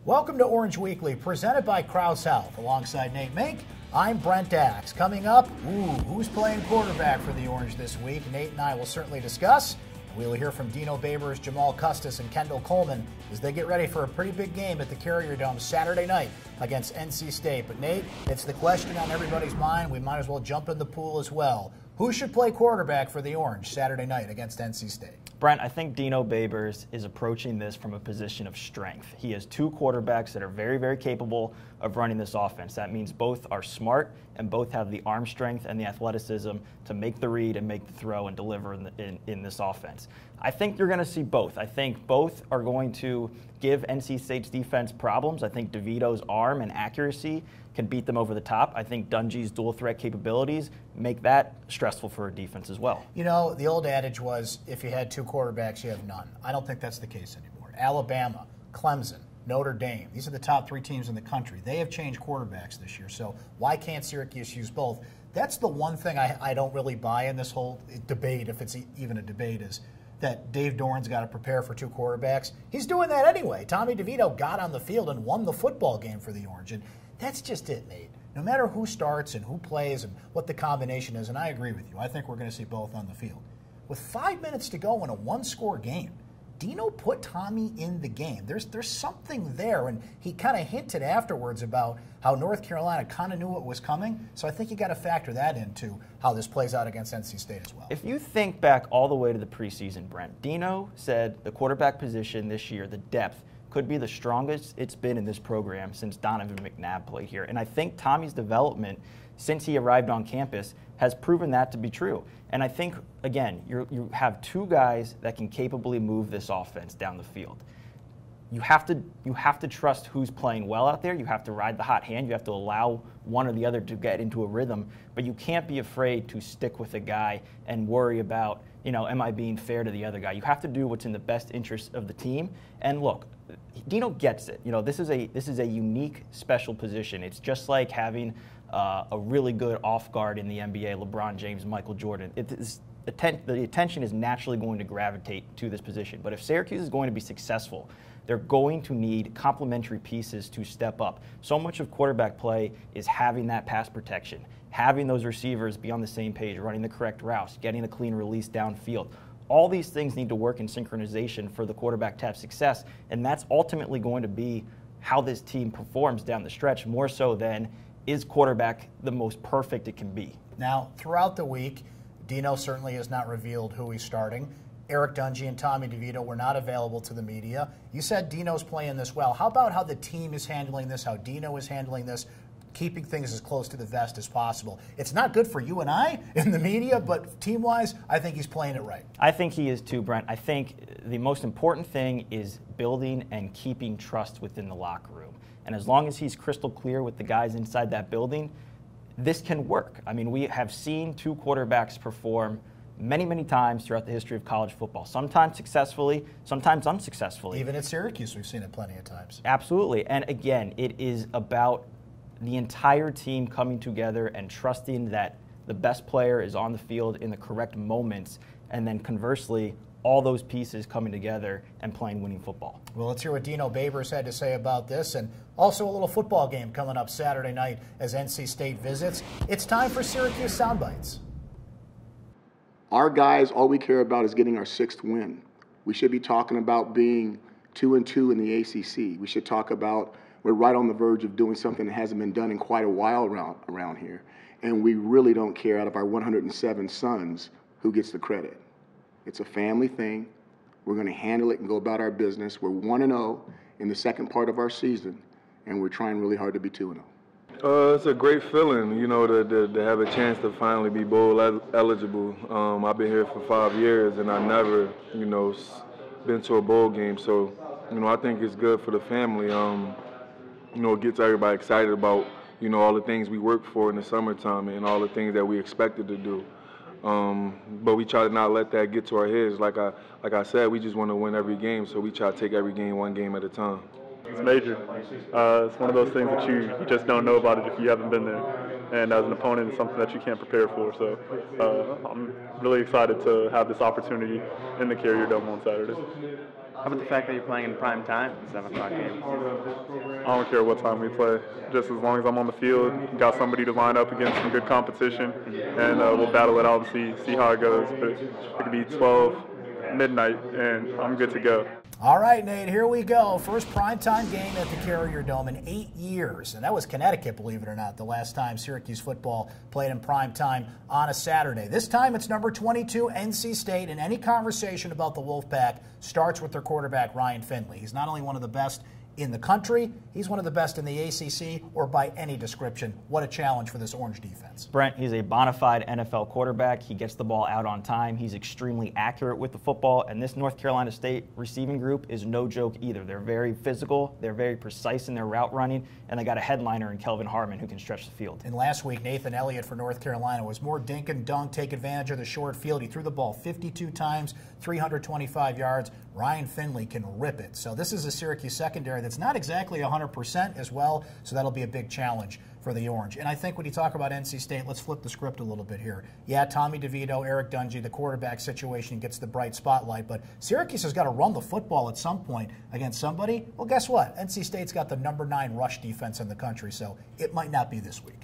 Welcome to Orange Weekly, presented by Krause Health. Alongside Nate Mink, I'm Brent Dax. Coming up, who's playing quarterback for the Orange this week? Nate and I will certainly discuss. We will hear from Dino Babers, Jamal Custis, and Kendall Coleman as they get ready for a pretty big game at the Carrier Dome Saturday night against NC State. But Nate, it's the question on everybody's mind. We might as well jump in the pool as well. Who should play quarterback for the Orange Saturday night against NC State? Brent, I think Dino Babers is approaching this from a position of strength. He has two quarterbacks that are very, very capable of running this offense. That means both are smart and both have the arm strength and the athleticism to make the read and make the throw and deliver in this offense. I think you're going to see both. I think both are going to give NC State's defense problems. I think DeVito's arm and accuracy can beat them over the top. I think Dungey's dual threat capabilities make that stressful for a defense as well. You know, the old adage was if you had two quarterbacks, you have none. I don't think that's the case anymore. Alabama, Clemson, Notre Dame, these are the top three teams in the country. They have changed quarterbacks this year, so why can't Syracuse use both? That's the one thing I don't really buy in this whole debate, if it's even a debate, is that Dave Doran's got to prepare for two quarterbacks. He's doing that anyway. Tommy DeVito got on the field and won the football game for the Orange, and that's just it, Nate. No matter who starts and who plays and what the combination is, and I agree with you, I think we're going to see both on the field. With 5 minutes to go in a one-score game, Dino put Tommy in the game. There's something there, and he kind of hinted afterwards about how North Carolina kind of knew what was coming, so I think you got to factor that into how this plays out against NC State as well. If you think back all the way to the preseason, Brent, Dino said the quarterback position this year, the depth, could be the strongest it's been in this program since Donovan McNabb played here. And I think Tommy's development since he arrived on campus has proven that to be true. And I think, again, you have two guys that can capably move this offense down the field. You have to trust who's playing well out there. You have to ride the hot hand. You have to allow one or the other to get into a rhythm. But you can't be afraid to stick with a guy and worry about, am I being fair to the other guy? You have to do what's in the best interest of the team. And look, Dino gets it. This is a unique, special position. It's just like having a really good off guard in the NBA, LeBron James, Michael Jordan. The attention is naturally going to gravitate to this position. But if Syracuse is going to be successful, they're going to need complementary pieces to step up. So much of quarterback play is having that pass protection, having those receivers be on the same page, running the correct routes, getting a clean release downfield. All these things need to work in synchronization for the quarterback to have success, and that's ultimately going to be how this team performs down the stretch, more so than is quarterback the most perfect it can be. Now, throughout the week, Dino certainly has not revealed who he's starting. Eric Dungey and Tommy DeVito were not available to the media. You said Dino's playing this well. How about how the team is handling this, how Dino is handling this, keeping things as close to the vest as possible? It's not good for you and I in the media, but team-wise, I think he's playing it right. I think he is too, Brent. I think the most important thing is building and keeping trust within the locker room. And as long as he's crystal clear with the guys inside that building, this can work. I mean, we have seen two quarterbacks perform many, many times throughout the history of college football, sometimes successfully, sometimes unsuccessfully. Even at Syracuse, we've seen it plenty of times. Absolutely. And again, it is about the entire team coming together and trusting that the best player is on the field in the correct moments, and then conversely, all those pieces coming together and playing winning football. Well, let's hear what Dino Babers had to say about this, and also a little football game coming up Saturday night as NC State visits. It's time for Syracuse Soundbites. Our guys, all we care about is getting our 6th win. We should be talking about being 2-2 in the ACC. We should talk about we're right on the verge of doing something that hasn't been done in quite a while around here. And we really don't care, out of our 107 sons, who gets the credit. It's a family thing. We're going to handle it and go about our business. We're 1-0 in the second part of our season, and we're trying really hard to be 2-0. It's a great feeling, to have a chance to finally be bowl eligible. I've been here for 5 years, and I never, been to a bowl game. So, I think it's good for the family. It gets everybody excited about, all the things we work for in the summertime and all the things that we expected to do. But we try to not let that get to our heads. Like I said, we just want to win every game, so we try to take every game one game at a time. It's major. It's one of those things that you just don't know about it if you haven't been there. And as an opponent, it's something that you can't prepare for. So I'm really excited to have this opportunity in the Carrier Dome on Saturday. How about the fact that you're playing in prime time, 7 o'clock game? I don't care what time we play. Just as long as I'm on the field, got somebody to line up against some good competition, and we'll battle it out and see how it goes. But it could be 12, midnight, and I'm good to go. All right, Nate, here we go. First primetime game at the Carrier Dome in 8 years. And that was Connecticut, believe it or not, the last time Syracuse football played in primetime on a Saturday. This time it's number 22, NC State, and any conversation about the Wolfpack starts with their quarterback, Ryan Finley. He's not only one of the best in the country, he's one of the best in the ACC or by any description. What a challenge for this Orange defense. Brent, he's a bona fide NFL quarterback. He gets the ball out on time. He's extremely accurate with the football, and this North Carolina State receiving group is no joke either. They're very physical, they're very precise in their route running, and they got a headliner in Kelvin Harmon who can stretch the field. And last week, Nathan Elliott for North Carolina was more dink and dunk, take advantage of the short field. He threw the ball 52 times, 325 yards. Ryan Finley can rip it. So this is a Syracuse secondary that's not exactly 100% as well, so that'll be a big challenge for the Orange. And I think when you talk about NC State, let's flip the script a little bit here. Yeah, Tommy DeVito, Eric Dungy, the quarterback situation gets the bright spotlight, but Syracuse has got to run the football at some point against somebody. Well, guess what? NC State's got the number 9 rush defense in the country, so it might not be this week.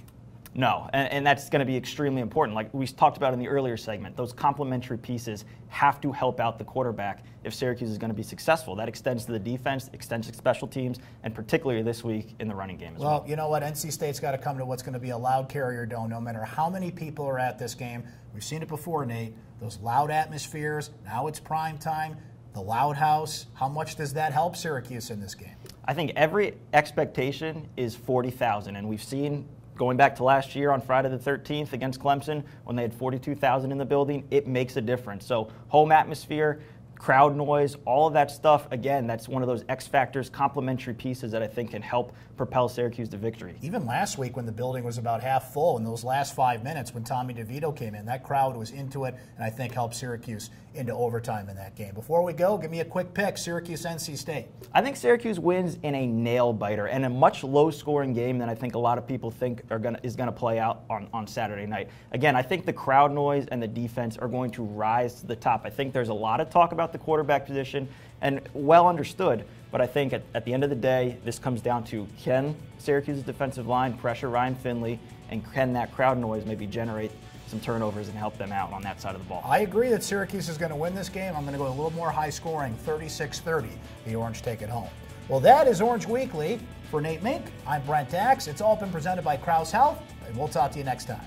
No, and that's going to be extremely important. Like we talked about in the earlier segment, those complementary pieces have to help out the quarterback if Syracuse is going to be successful. That extends to the defense, extends to special teams, and particularly this week in the running game as well. Well, you know what? NC State's got to come to what's going to be a loud Carrier Dome no matter how many people are at this game. We've seen it before, Nate. Those loud atmospheres. Now it's prime time. The Loud House. How much does that help Syracuse in this game? I think every expectation is 40,000, and we've seen going back to last year on Friday the 13th against Clemson when they had 42,000 in the building, it makes a difference. So home atmosphere, crowd noise, all of that stuff, again, that's one of those X factors, complementary pieces that I think can help propel Syracuse to victory. Even last week when the building was about half full, in those last 5 minutes when Tommy DeVito came in, that crowd was into it and I think helped Syracuse into overtime in that game. Before we go, give me a quick pick, Syracuse-NC State. I think Syracuse wins in a nail-biter and a much low-scoring game than I think a lot of people think is going to play out on Saturday night. Again, I think the crowd noise and the defense are going to rise to the top. I think there's a lot of talk about the quarterback position, and well understood, but I think at the end of the day, this comes down to can Syracuse's defensive line pressure Ryan Finley, and can that crowd noise maybe generate some turnovers and help them out on that side of the ball. I agree that Syracuse is going to win this game. I'm going to go a little more high scoring, 36-30. The Orange take it home. Well, that is Orange Weekly. For Nate Mink, I'm Brent Dax. It's all been presented by Krause Health, and we'll talk to you next time.